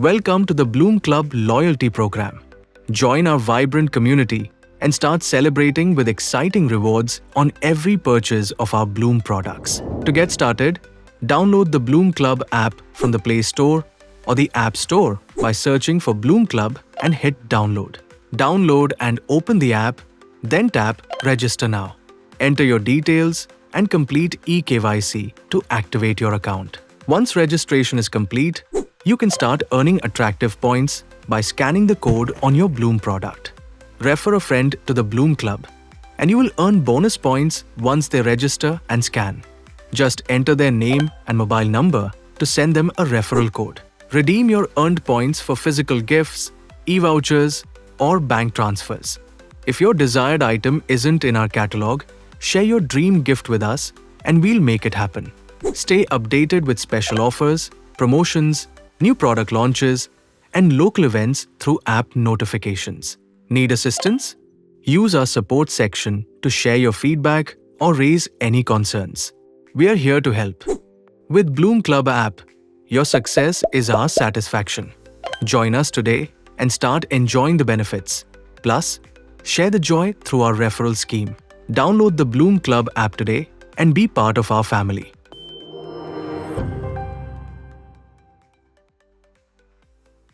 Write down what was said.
Welcome to the Blum Club Loyalty Program. Join our vibrant community and start celebrating with exciting rewards on every purchase of our Blum products. To get started, download the Blum Club app from the Play Store or the App Store by searching for Blum Club and hit download. Download and open the app, then tap Register Now. Enter your details and complete eKYC to activate your account. Once registration is complete, you can start earning attractive points by scanning the code on your Blum product. Refer a friend to the Blum Club, and you will earn bonus points once they register and scan. Just enter their name and mobile number to send them a referral code. Redeem your earned points for physical gifts, e-vouchers, or bank transfers. If your desired item isn't in our catalog, share your dream gift with us and we'll make it happen. Stay updated with special offers, promotions, new product launches, and local events through app notifications. Need assistance? Use our support section to share your feedback or raise any concerns. We are here to help. With Blum Club app, your success is our satisfaction. Join us today and start enjoying the benefits. Plus, share the joy through our referral scheme. Download the Blum Club app today and be part of our family.